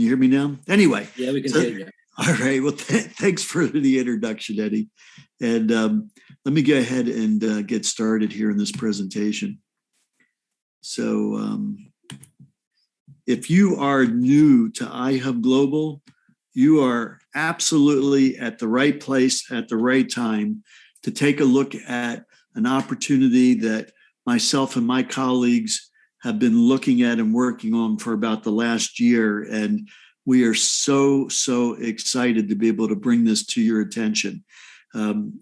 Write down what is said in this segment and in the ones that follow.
you hear me now? Anyway. Yeah, we can hear you. All right. Well, thanks for the introduction, Eddie. And let me go ahead and get started here in this presentation. So if you are new to IHub Global, you are absolutely at the right place at the right time to take a look at an opportunity that myself and my colleagues have been looking at and working on for about the last year. And we are so excited to be able to bring this to your attention.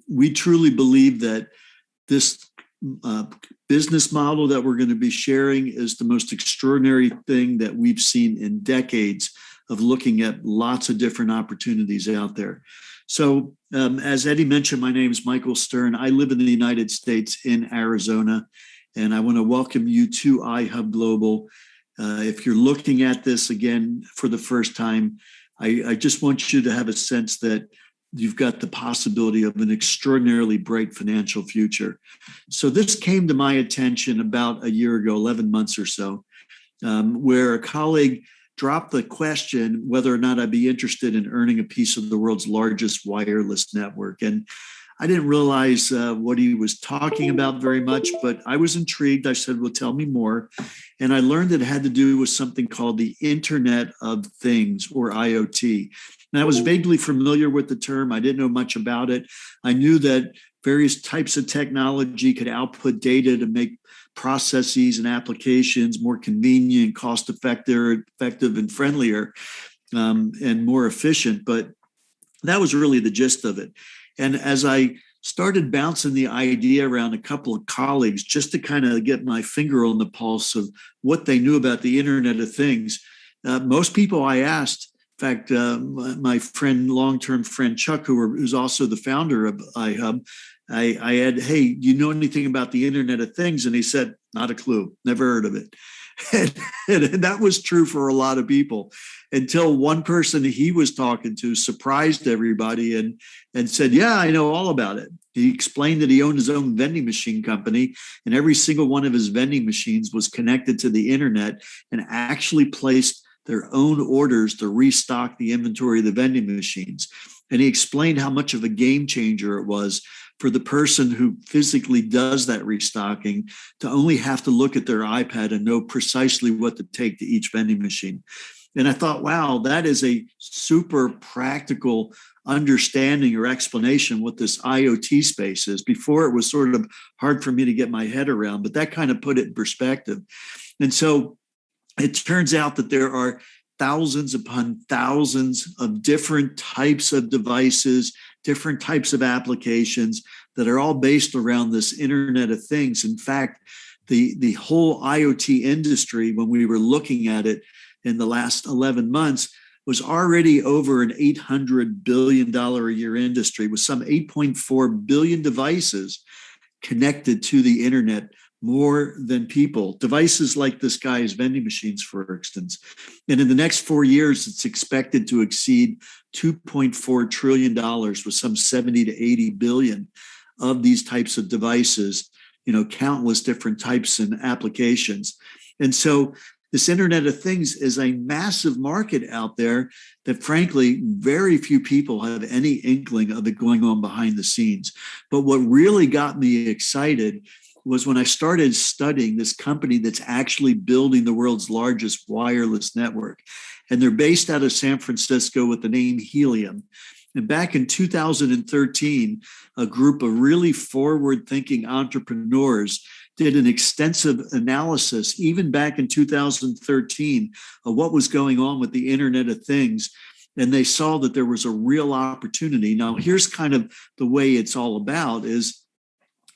We truly believe that this business model that we're going to be sharing is the most extraordinary thing that we've seen in decades of looking at lots of different opportunities out there. So as Eddie mentioned, my name is Michael Stern. I live in the United States in Arizona, and I want to welcome you to IHub Global. If you're looking at this again for the first time, I just want you to have a sense that you've got the possibility of an extraordinarily bright financial future. So this came to my attention about a year ago, 11 months or so, where a colleague dropped the question whether or not I'd be interested in earning a piece of the world's largest wireless network. And I didn't realize what he was talking about very much, but I was intrigued. I said, well, tell me more. And I learned that it had to do with something called the Internet of Things, or IoT. And I was vaguely familiar with the term. I didn't know much about it. I knew that various types of technology could output data to make processes and applications more convenient, cost-effective, and friendlier, and more efficient. But that was really the gist of it. And as I started bouncing the idea around a couple of colleagues just to kind of get my finger on the pulse of what they knew about the Internet of Things, most people I asked, in fact, my friend, long-term friend Chuck, who's also the founder of iHub, I had, hey, do you know anything about the Internet of Things? And he said, not a clue, never heard of it. And that was true for a lot of people until one person he was talking to surprised everybody and said, yeah, I know all about it. He explained that he owned his own vending machine company, and every single one of his vending machines was connected to the internet and actually placed their own orders to restock the inventory of the vending machines. And he explained how much of a game changer it was for the person who physically does that restocking to only have to look at their iPad and know precisely what to take to each vending machine. And I thought, wow, that is a super practical understanding or explanation what this IoT space is. Before, it was sort of hard for me to get my head around, but that kind of put it in perspective. And so it turns out that there are thousands upon thousands of different types of devices, different types of applications that are all based around this Internet of Things. In fact, the whole IoT industry, when we were looking at it in the last 11 months, was already over an $800 billion a year industry with some 8.4 billion devices connected to the internet, more than people. Devices like this guy's vending machines, for instance. And in the next 4 years, it's expected to exceed $2.4 trillion with some 70 to 80 billion of these types of devices, countless different types and applications. And so this Internet of Things is a massive market out there that, frankly, very few people have any inkling of it going on behind the scenes. But what really got me excited was when I started studying this company that's actually building the world's largest wireless network. And they're based out of San Francisco with the name Helium. And back in 2013, a group of really forward-thinking entrepreneurs did an extensive analysis, even back in 2013, of what was going on with the Internet of Things. And they saw that there was a real opportunity. Now, here's kind of the way it's all about, is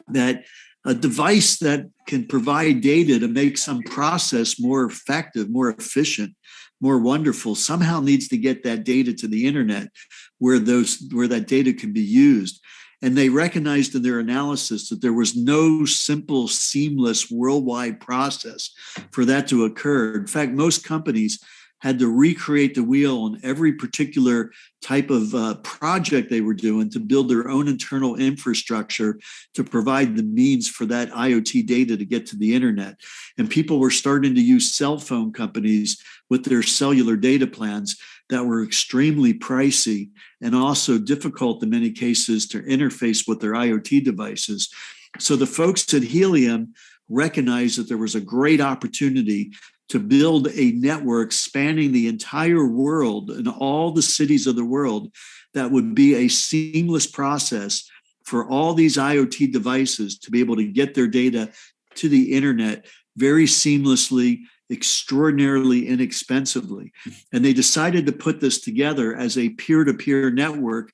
that a device that can provide data to make some process more effective, more efficient, more wonderful, somehow needs to get that data to the internet where that data can be used. And they recognized in their analysis that there was no simple, seamless worldwide process for that to occur. In fact, most companies had to recreate the wheel on every particular type of project they were doing to build their own internal infrastructure to provide the means for that IoT data to get to the internet. And people were starting to use cell phone companies with their cellular data plans that were extremely pricey and also difficult in many cases to interface with their IoT devices. So the folks at Helium recognized that there was a great opportunity to build a network spanning the entire world and all the cities of the world that would be a seamless process for all these IoT devices to be able to get their data to the internet very seamlessly, extraordinarily inexpensively. And they decided to put this together as a peer-to-peer network,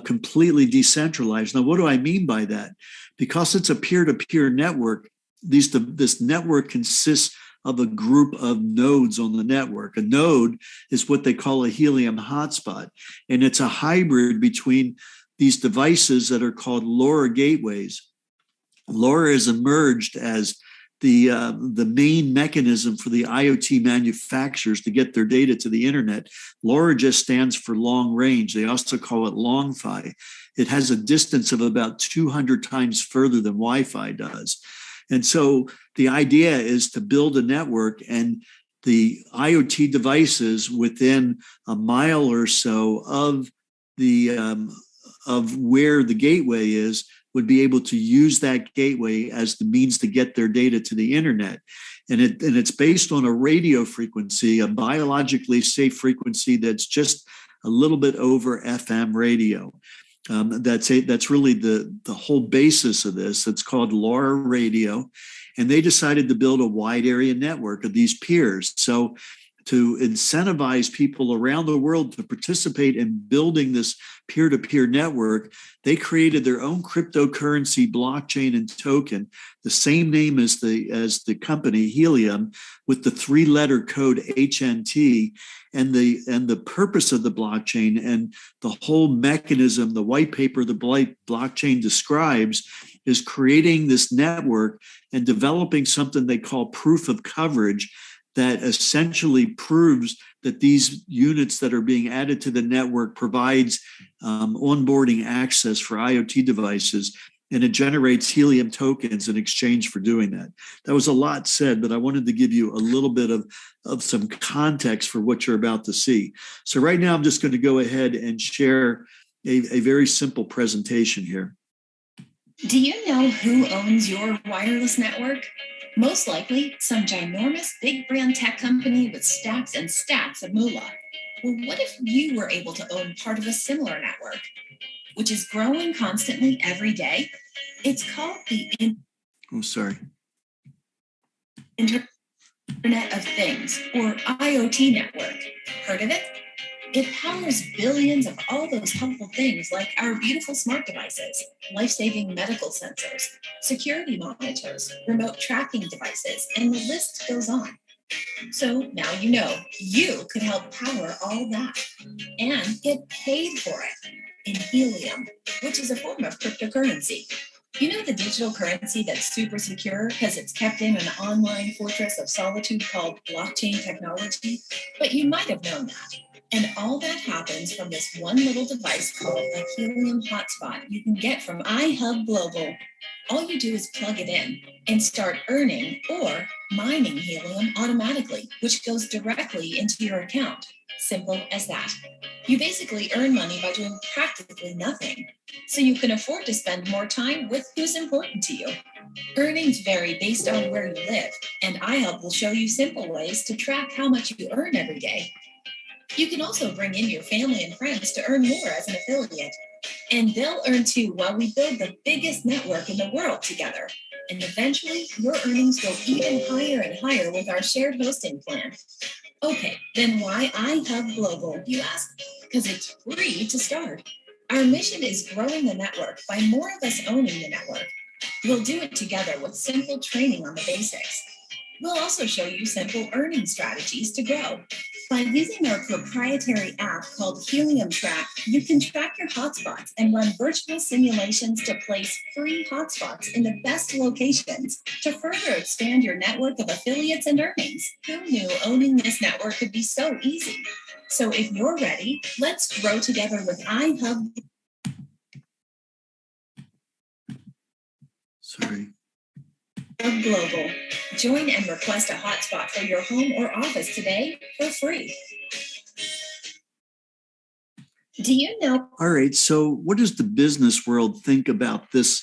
completely decentralized. Now, what do I mean by that? Because it's a peer-to-peer network, this network consists of a group of nodes on the network. A node is what they call a Helium hotspot, and it's a hybrid between these devices that are called LoRa gateways. LoRa has emerged as the main mechanism for the IoT manufacturers to get their data to the internet. LoRa just stands for long range. They also call it long-fi. It has a distance of about 200 times further than Wi-Fi does. And so the idea is to build a network, and the IoT devices within a mile or so of where the gateway is would be able to use that gateway as the means to get their data to the internet. And it's based on a radio frequency, a biologically safe frequency that's just a little bit over FM radio. That's really the whole basis of this. It's called LoRa radio, and they decided to build a wide area network of these peers. So to incentivize people around the world to participate in building this peer-to-peer network, they created their own cryptocurrency blockchain and token, the same name as the company Helium, with the 3-letter code HNT. And the purpose of the blockchain and the whole mechanism, the white paper the blockchain describes, is creating this network and developing something they call proof of coverage that essentially proves that these units that are being added to the network provides onboarding access for IoT devices, and it generates Helium tokens in exchange for doing that. That was a lot said, but I wanted to give you a little bit of some context for what you're about to see. So right now, I'm just going to go ahead and share a very simple presentation here. Do you know who owns your wireless network? Most likely, some ginormous big brand tech company with stacks and stacks of moolah. Well, what if you were able to own part of a similar network, which is growing constantly every day? It's called the Internet of Things, or IoT network. Heard of it? It powers billions of all those helpful things like our beautiful smart devices, life-saving medical sensors, security monitors, remote tracking devices, and the list goes on. So now you know you could help power all that and get paid for it in Helium, which is a form of cryptocurrency. You know the digital currency that's super secure because it's kept in an online fortress of solitude called blockchain technology? But you might have known that. And all that happens from this one little device called a Helium hotspot you can get from IHub Global. All you do is plug it in and start earning or mining Helium automatically, which goes directly into your account. Simple as that. You basically earn money by doing practically nothing, so you can afford to spend more time with who's important to you. Earnings vary based on where you live, and iHub will show you simple ways to track how much you earn every day. You can also bring in your family and friends to earn more as an affiliate, and they'll earn too while we build the biggest network in the world together. And eventually, your earnings go even higher and higher with our shared hosting plan. Okay, then why iHub Global, you ask? Because it's free to start. Our mission is growing the network by more of us owning the network. We'll do it together with simple training on the basics. We'll also show you simple earning strategies to grow. By using our proprietary app called Helium Track, you can track your hotspots and run virtual simulations to place free hotspots in the best locations to further expand your network of affiliates and earnings. Who knew owning this network could be so easy? So if you're ready, let's grow together with IHub. Sorry. Global. Join and request a hotspot for your home or office today for free. Do you know? All right. So, what does the business world think about this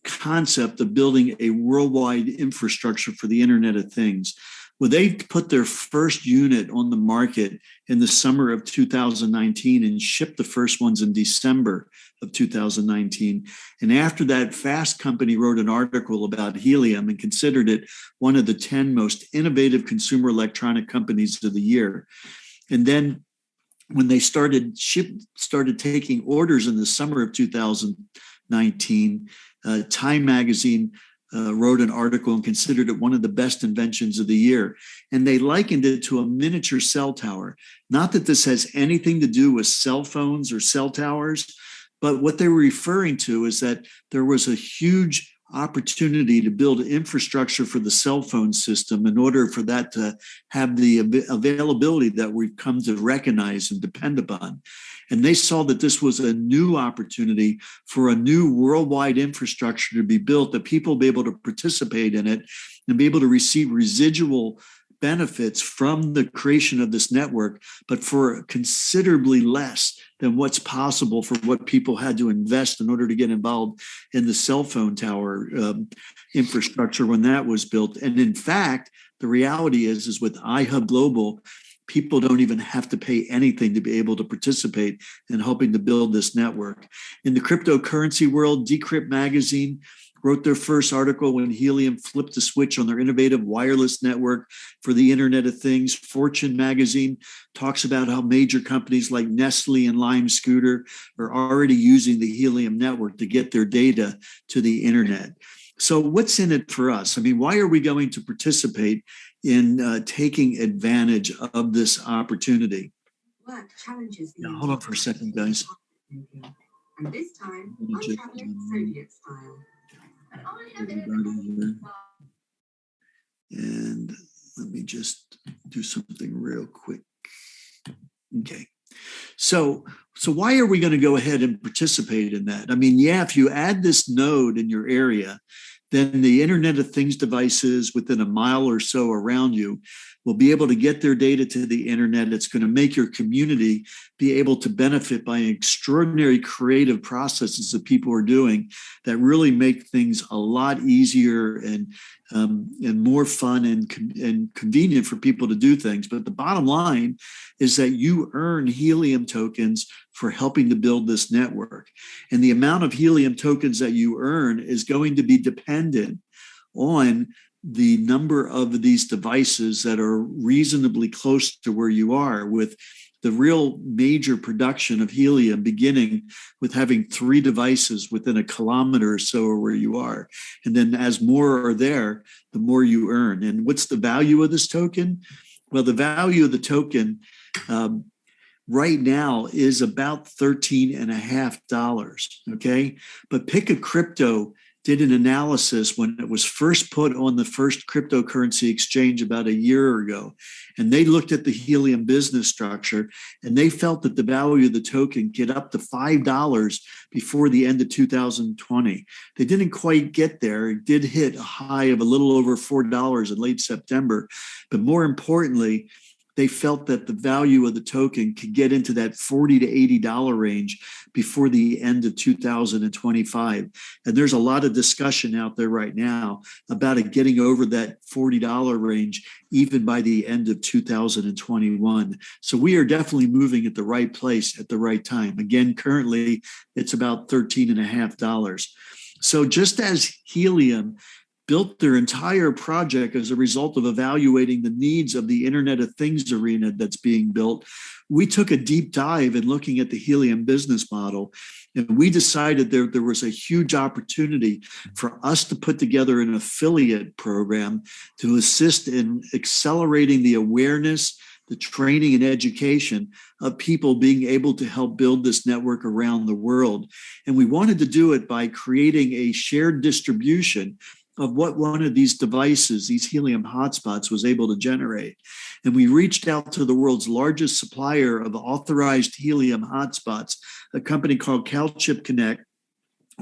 concept of building a worldwide infrastructure for the Internet of Things? Well, they put their first unit on the market in the summer of 2019 and shipped the first ones in December of 2019. And after that, Fast Company wrote an article about Helium and considered it one of the 10 most innovative consumer electronic companies of the year. And then when they started taking orders in the summer of 2019, Time Magazine wrote an article and considered it one of the best inventions of the year. And they likened it to a miniature cell tower. Not that this has anything to do with cell phones or cell towers, but what they were referring to is that there was a huge opportunity to build infrastructure for the cell phone system in order for that to have the availability that we've come to recognize and depend upon. And they saw that this was a new opportunity for a new worldwide infrastructure to be built, that people will be able to participate in it and be able to receive residual benefits from the creation of this network, but for considerably less than what's possible for what people had to invest in order to get involved in the cell phone tower infrastructure when that was built. And in fact, the reality is with IHub Global, people don't even have to pay anything to be able to participate in helping to build this network. In the cryptocurrency world, Decrypt Magazine wrote their first article when Helium flipped the switch on their innovative wireless network for the Internet of Things. Fortune magazine talks about how major companies like Nestle and Lime Scooter are already using the Helium network to get their data to the Internet. So what's in it for us? I mean, why are we going to participate in taking advantage of this opportunity? What challenges? Now, hold on for a second, guys. And this time, I'm traveling Soviet style. And let me just do something real quick. Okay. So why are we going to go ahead and participate in that? I mean, yeah, if you add this node in your area, then the Internet of Things devices within a mile or so around you will be able to get their data to the Internet. It's going to make your community be able to benefit by extraordinary creative processes that people are doing that really make things a lot easier and more fun and convenient for people to do things. But the bottom line is that you earn Helium tokens for helping to build this network. And the amount of Helium tokens that you earn is going to be dependent on the number of these devices that are reasonably close to where you are, with the real major production of Helium beginning with having 3 devices within a kilometer or so of where you are. And then as more are there, the more you earn. And what's the value of this token? Well, the value of the token right now is about $13.50. Okay. But Pick a Crypto did an analysis when it was first put on the first cryptocurrency exchange about a year ago. And they looked at the Helium business structure, and they felt that the value of the token get up to $5 before the end of 2020. They didn't quite get there. It did hit a high of a little over $4 in late September. But more importantly, they felt that the value of the token could get into that $40 to $80 range before the end of 2025. And there's a lot of discussion out there right now about it getting over that $40 range even by the end of 2021. So we are definitely moving at the right place at the right time. Again, currently it's about $13.50. So just as Helium built their entire project as a result of evaluating the needs of the Internet of Things arena that's being built. We took a deep dive in looking at the helium business model, and we decided there was a huge opportunity for us to put together an affiliate program to assist in accelerating the awareness, the training and education of people being able to help build this network around the world. And we wanted to do it by creating a shared distribution of what one of these devices, these helium hotspots, was able to generate. And we reached out to the world's largest supplier of authorized helium hotspots, a company called CalChip Connect.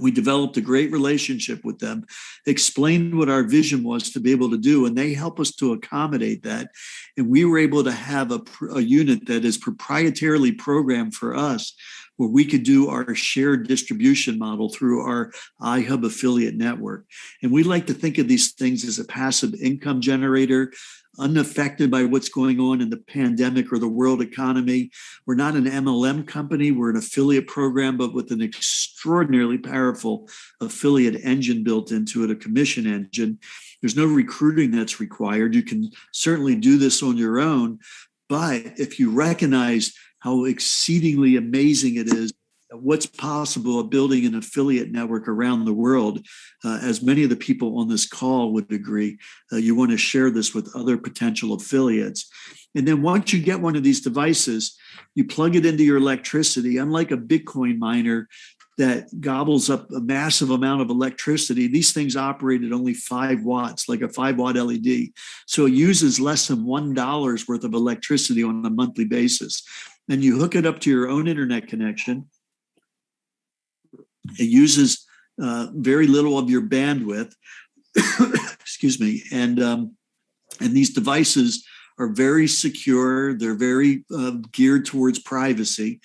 We developed a great relationship with them, explained what our vision was to be able to do, and they help us to accommodate that. And we were able to have a unit that is proprietarily programmed for us, where we could do our shared distribution model through our IHub affiliate network. And we like to think of these things as a passive income generator, unaffected by what's going on in the pandemic or the world economy. We're not an MLM company, we're an affiliate program, but with an extraordinarily powerful affiliate engine built into it, a commission engine. There's no recruiting that's required. You can certainly do this on your own, but if you recognize how exceedingly amazing it is, what's possible of building an affiliate network around the world, as many of the people on this call would agree, you want to share this with other potential affiliates. And then once you get one of these devices, you plug it into your electricity. Unlike a Bitcoin miner that gobbles up a massive amount of electricity, these things operate at only 5 watts, like a 5-watt LED. So it uses less than $1 worth of electricity on a monthly basis. Then you hook it up to your own internet connection. It uses very little of your bandwidth. Excuse me. And these devices are very secure. They're very geared towards privacy.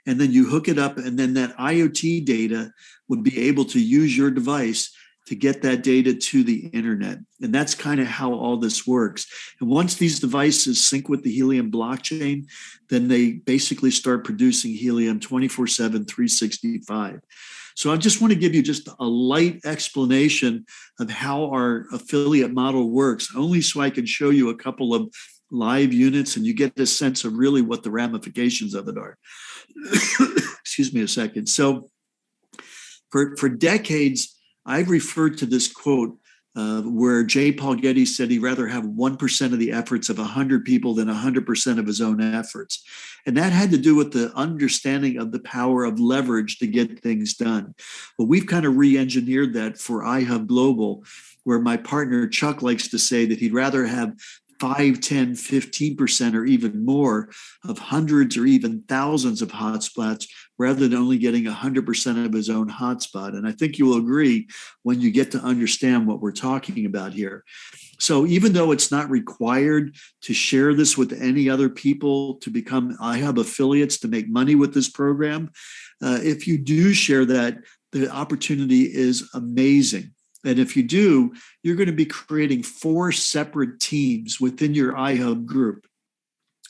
And then you hook it up, and then that IoT data would be able to use your device to get that data to the internet. And that's kind of how all this works. And once these devices sync with the Helium blockchain, then they basically start producing helium 24/7, 365. So I just want to give you just a light explanation of how our affiliate model works, only so I can show you a couple of live units and you get a sense of really what the ramifications of it are. Excuse me a second. So for decades, I've referred to this quote where J. Paul Getty said he'd rather have 1% of the efforts of 100 people than 100% of his own efforts. And that had to do with the understanding of the power of leverage to get things done. Well, we've kind of re-engineered that for iHub Global, where my partner Chuck likes to say that he'd rather have 5, 10, 15% or even more of hundreds or even thousands of hotspots rather than only getting 100% of his own hotspot. And I think you will agree when you get to understand what we're talking about here. So even though it's not required to share this with any other people to become iHub affiliates to make money with this program, if you do share that, the opportunity is amazing. And if you do, you're going to be creating 4 separate teams within your iHub group.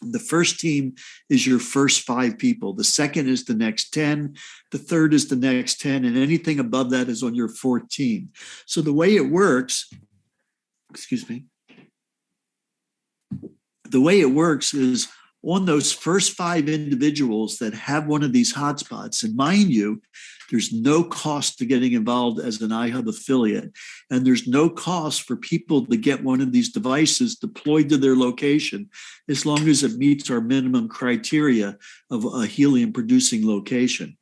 The first team is your first 5 people. The second is the next 10. The third is the next 10. And anything above that is on your 4th team. So the way it works, the way it works is on those first 5 individuals that have one of these hotspots, and mind you, there's no cost to getting involved as an iHub affiliate, and there's no cost for people to get one of these devices deployed to their location as long as it meets our minimum criteria of a helium producing location.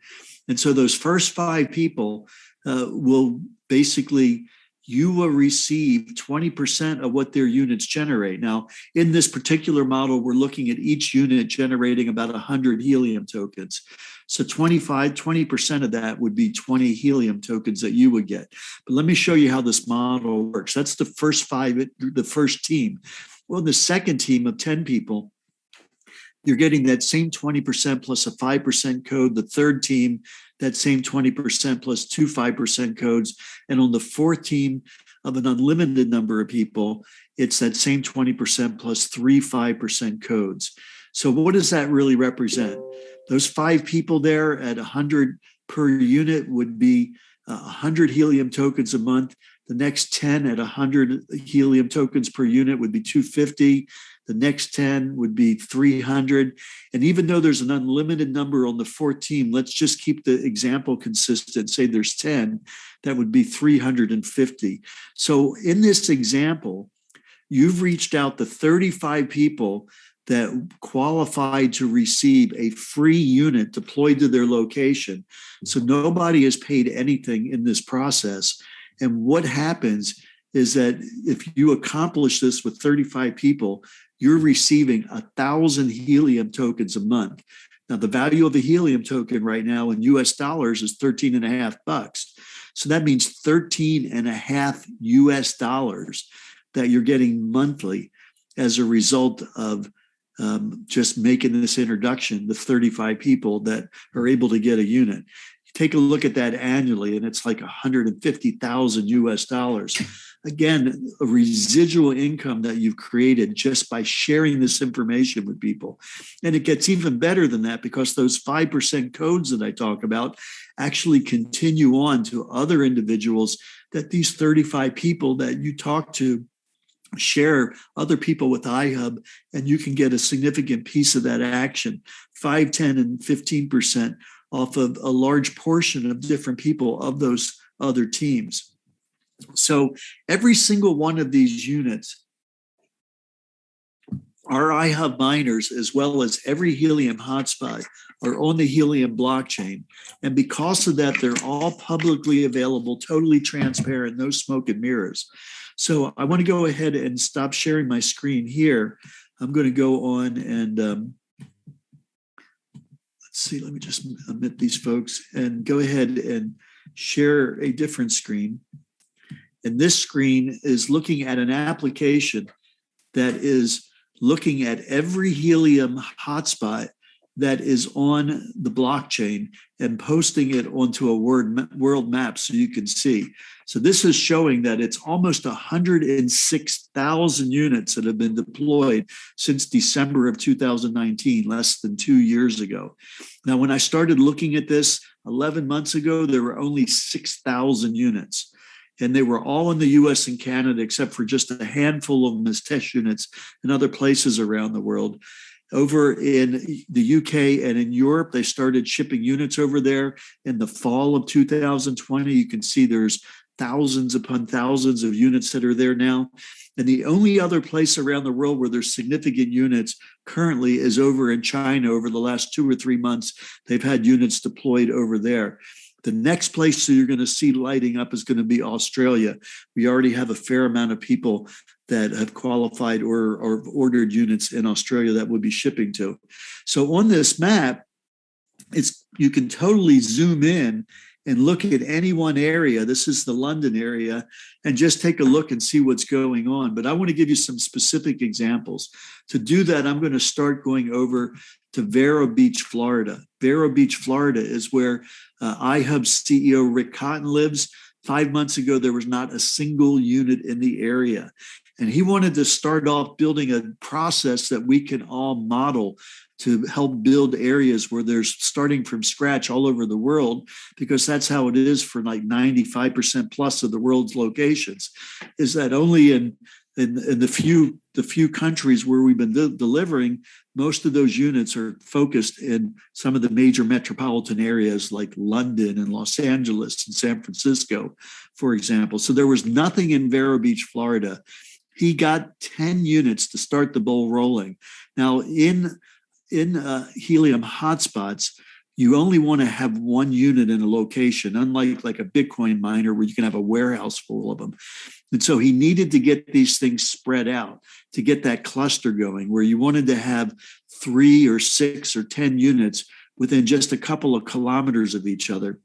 And so those first 5 people will basically, you will receive 20% of what their units generate. Now, in this particular model, we're looking at each unit generating about 100 helium tokens. So 20% of that would be 20 helium tokens that you would get. But let me show you how this model works. That's the first 5, the first team. Well, the second team of 10 people, you're getting that same 20% plus a 5% code. The third team, that same 20% plus 2 5% codes. And on the 4th team of an unlimited number of people, it's that same 20% plus 3 5% codes. So what does that really represent? Those 5 people there at 100 per unit would be 100 helium tokens a month. The next 10 at 100 helium tokens per unit would be 250. The next 10 would be 300. And even though there's an unlimited number on the 14, let's just keep the example consistent. Say there's 10, that would be 350. So in this example, you've reached out to 35 people that qualified to receive a free unit deployed to their location. So nobody has paid anything in this process. And what happens is that if you accomplish this with 35 people, you're receiving 1,000 helium tokens a month. Now, the value of a helium token right now in US dollars is $13.50. So that means $13.50 US dollars that you're getting monthly as a result of just making this introduction to 35 people that are able to get a unit. You take a look at that annually, and it's like 150,000 US dollars. Again, a residual income that you've created just by sharing this information with people. And it gets even better than that, because those 5% codes that I talk about actually continue on to other individuals, that these 35 people that you talk to share other people with IHub, and you can get a significant piece of that action, 5, 10, and 15% off of a large portion of different people of those other teams. So every single one of these units are IHub miners, as well as every helium hotspot, are on the Helium blockchain. And because of that, they're all publicly available, totally transparent, no smoke and mirrors. So I want to go ahead and stop sharing my screen here. I'm going to go on and let's see, let me just omit these folks and go ahead and share a different screen. And this screen is looking at an application that is looking at every helium hotspot that is on the blockchain and posting it onto a world map so you can see. So this is showing that it's almost 106,000 units that have been deployed since December of 2019, less than 2 years ago. Now, when I started looking at this 11 months ago, there were only 6,000 units. And they were all in the US and Canada, except for just a handful of them as test units in other places around the world. Over in the UK and in Europe, they started shipping units over there in the fall of 2020. You can see there's thousands upon thousands of units that are there now. And the only other place around the world where there's significant units currently is over in China. Over the last 2 or 3 months, they've had units deployed over there. The next place that you're going to see lighting up is going to be Australia. We already have a fair amount of people that have qualified or ordered units in Australia that we'll be shipping to. So on this map, you can totally zoom in and look at any one area. This is the London area, and just take a look and see what's going on. But I want to give you some specific examples. To do that, I'm going to start going over to Vero Beach, Florida. Vero Beach, Florida is where iHub CEO Rick Cotton lives. 5 months ago, there was not a single unit in the area. And he wanted to start off building a process that we can all model to help build areas where there's starting from scratch all over the world, because that's how it is for like 95% plus of the world's locations, is that only in the few countries where we've been delivering, most of those units are focused in some of the major metropolitan areas like London and Los Angeles and San Francisco, for example. So there was nothing in Vero Beach, Florida. He got 10 units to start the ball rolling. Now, in helium hotspots, you only want to have one unit in a location, unlike like a Bitcoin miner where you can have a warehouse full of them. And so he needed to get these things spread out to get that cluster going, where you wanted to have 3 or 6 or 10 units within just a couple of kilometers of each other.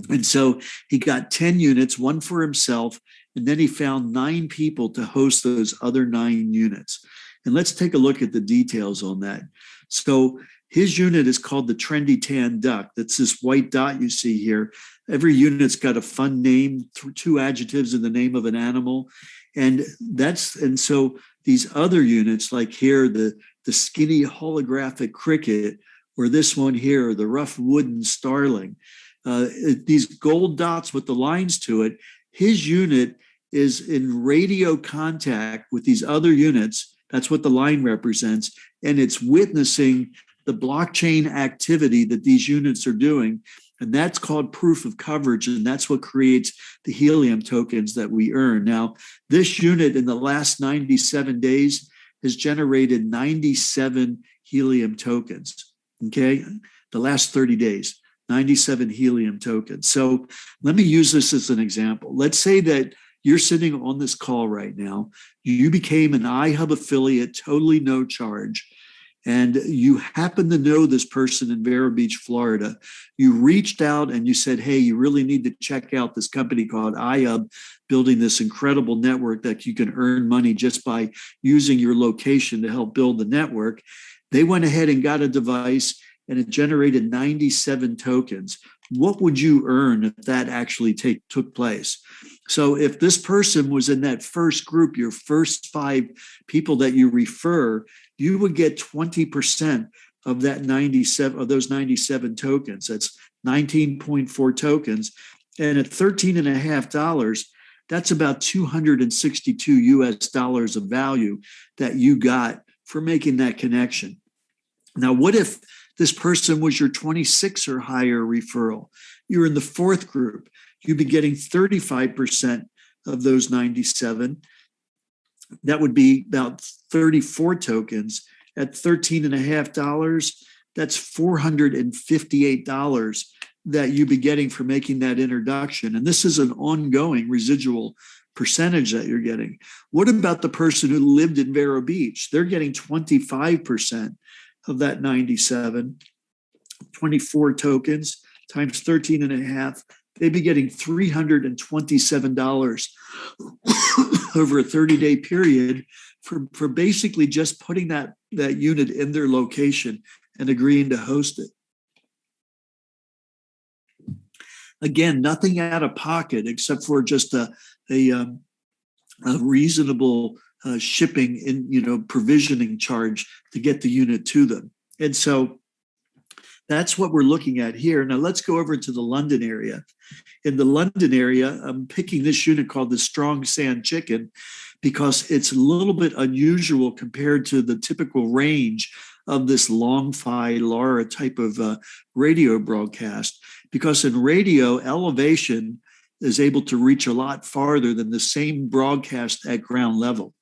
And so he got 10 units, one for himself, and then he found 9 people to host those other 9 units. And let's take a look at the details on that. So his unit is called the Trendy Tan Duck. That's this white dot you see here. Every unit's got a fun name, 2 adjectives in the name of an animal. And so these other units, like here, the skinny holographic cricket, or this one here, the rough wooden starling, these gold dots with the lines to it, his unit is in radio contact with these other units. That's what the line represents. And it's witnessing the blockchain activity that these units are doing. And that's called proof of coverage. And that's what creates the helium tokens that we earn. Now, this unit in the last 97 days has generated 97 helium tokens. Okay. The last 30 days, 97 helium tokens. So let me use this as an example. Let's say that you're sitting on this call right now. You became an IHub affiliate, totally no charge. And you happen to know this person in Vero Beach, Florida. You reached out and you said, hey, you really need to check out this company called IHub, building this incredible network that you can earn money just by using your location to help build the network. They went ahead and got a device and it generated 97 tokens. What would you earn if that actually took place? So if this person was in that first group, your first 5 people that you refer, you would get 20% of that 97 of those 97 tokens. That's 19.4 tokens. And at $13.50, that's about 262 US dollars of value that you got for making that connection. Now, what if this person was your 26 or higher referral? You're in the 4th group. You'd be getting 35% of those 97. That would be about 34 tokens. At $13.50, that's $458 that you'd be getting for making that introduction. And this is an ongoing residual percentage that you're getting. What about the person who lived in Vero Beach? They're getting 25% of that 97, 24 tokens times 13.5. They'd be getting $327 over a 30-day period for basically just putting that unit in their location and agreeing to host it. Again, nothing out of pocket except for just a reasonable shipping and provisioning charge to get the unit to them. And so that's what we're looking at here. Now let's go over to the London area. In the London area, I'm picking this unit called the Strong Sand Chicken because it's a little bit unusual compared to the typical range of this long-fi LoRa type of radio broadcast. Because in radio, elevation is able to reach a lot farther than the same broadcast at ground level.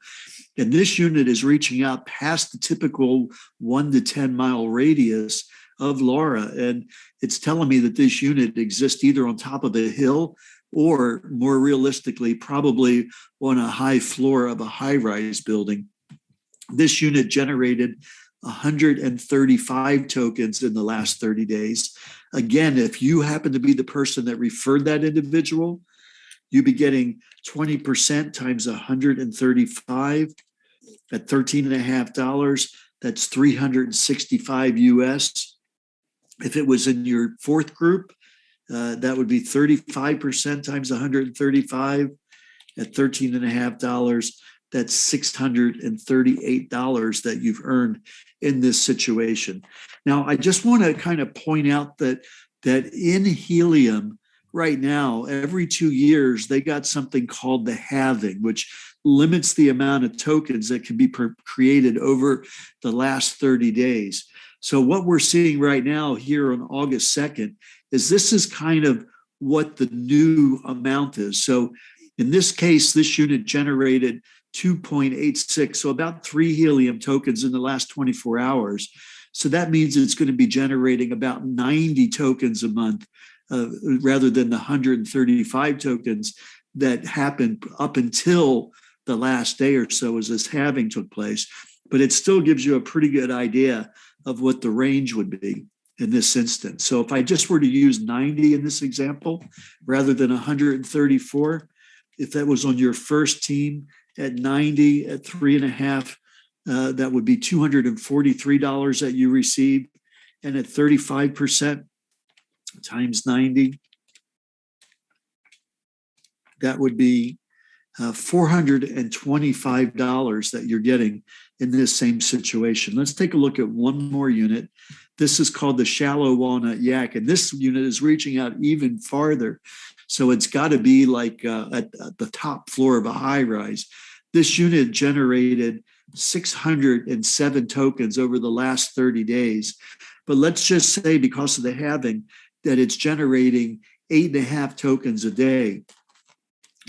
And this unit is reaching out past the typical 1 to 10 mile radius of LoRa. And it's telling me that this unit exists either on top of a hill or, more realistically, probably on a high floor of a high-rise building. This unit generated 135 tokens in the last 30 days. Again, if you happen to be the person that referred that individual, you'd be getting 20% times 135 at $13.50. That's 365 US. If it was in your 4th group, that would be 35% times 135 at $13.50. That's $638 that you've earned in this situation. Now, I just want to kind of point out that in helium right now, every 2 years, they got something called the halving, which limits the amount of tokens that can be created over the last 30 days. So what we're seeing right now here on August 2nd is this is kind of what the new amount is. So in this case, this unit generated 2.86, so about 3 helium tokens in the last 24 hours. So that means it's going to be generating about 90 tokens a month rather than the 135 tokens that happened up until the last day or so as this halving took place. But it still gives you a pretty good idea of what the range would be in this instance. So if I just were to use 90 in this example, rather than 134, if that was on your first team at 90 at 3.5, that would be $243 that you received. And at 35% times 90, that would be $425 that you're getting in this same situation. Let's take a look at one more unit. This is called the Shallow Walnut Yak, and this unit is reaching out even farther. So it's got to be like at the top floor of a high rise. This unit generated 607 tokens over the last 30 days. But let's just say, because of the halving, that it's generating 8.5 tokens a day.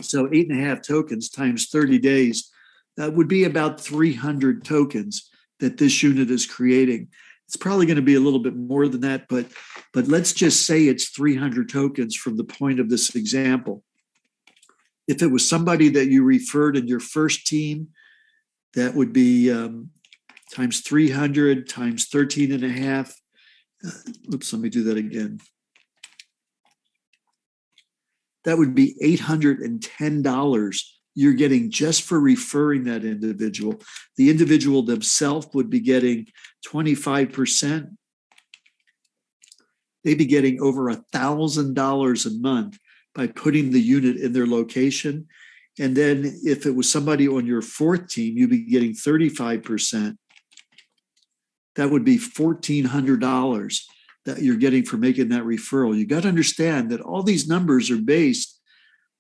So 8.5 tokens times 30 days, that would be about 300 tokens that this unit is creating. It's probably going to be a little bit more than that, but let's just say it's 300 tokens from the point of this example. If it was somebody that you referred in your first team, that would be times 300 times 13.5. Oops, let me do that again. That would be $810 you're getting just for referring that individual. The individual themselves would be getting 25%. They'd be getting over $1,000 a month by putting the unit in their location. And then if it was somebody on your fourth team, you'd be getting 35%. That would be $1,400 that you're getting for making that referral. You got to understand that all these numbers are based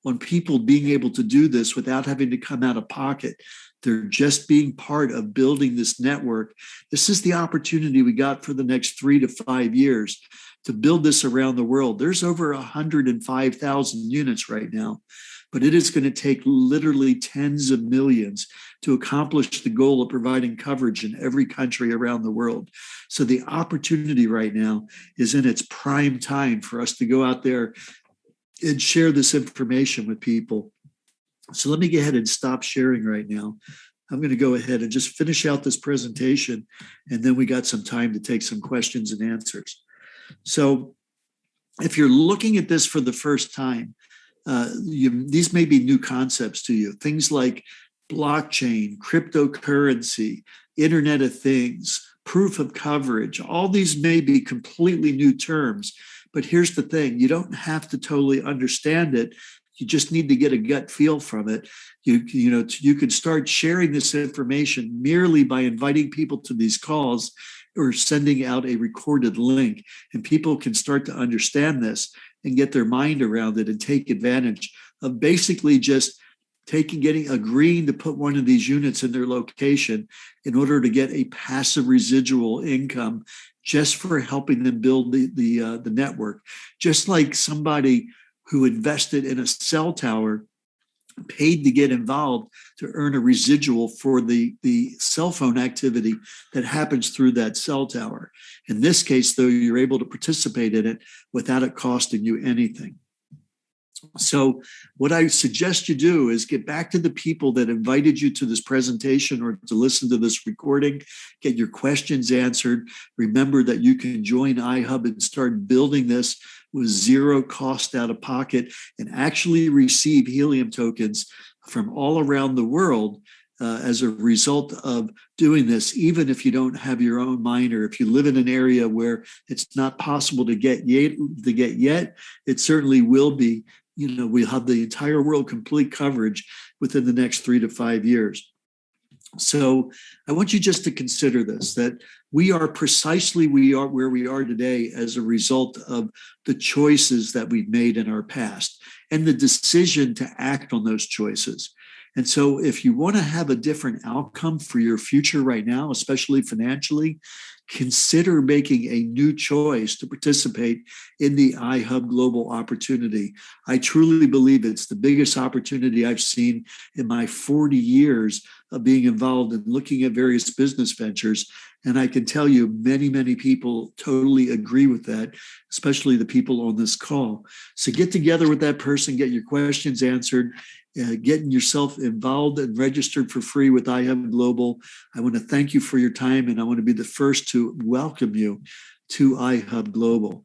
on people being able to do this without having to come out of pocket. They're just being part of building this network. This is the opportunity we got for the next 3 to 5 years to build this around the world. There's over 105,000 units right now, but it is going to take literally tens of millions to accomplish the goal of providing coverage in every country around the world. So the opportunity right now is in its prime time for us to go out there and share this information with people. So let me go ahead and stop sharing right now. I'm going to go ahead and just finish out this presentation, and then we got some time to take some questions and answers. So if you're looking at this for the first time, these may be new concepts to you. Things like blockchain, cryptocurrency, Internet of Things, proof of coverage, all these may be completely new terms. But here's the thing, you don't have to totally understand it. You just need to get a gut feel from it. You can start sharing this information merely by inviting people to these calls or sending out a recorded link, and people can start to understand this and get their mind around it and take advantage of basically just agreeing to put one of these units in their location in order to get a passive residual income just for helping them build the network. Just like somebody who invested in a cell tower paid to get involved to earn a residual for the cell phone activity that happens through that cell tower. In this case, though, you're able to participate in it without it costing you anything. So what I suggest you do is get back to the people that invited you to this presentation or to listen to this recording, get your questions answered. Remember that you can join IHub and start building this with zero cost out of pocket and actually receive helium tokens from all around the world as a result of doing this, even if you don't have your own miner. If you live in an area where it's not possible to get yet, it certainly will be. We'll have the entire world complete coverage within the next 3 to 5 years. So I want you just to consider this, that we are precisely where we are today as a result of the choices that we've made in our past and the decision to act on those choices. And so if you want to have a different outcome for your future right now, especially financially, consider making a new choice to participate in the IHub Global opportunity. I truly believe it's the biggest opportunity I've seen in my 40 years of being involved in looking at various business ventures. And I can tell you many, many people totally agree with that, especially the people on this call. So get together with that person, get your questions answered, getting yourself involved and registered for free with IHub Global. I want to thank you for your time, and I want to be the first to welcome you to IHub Global.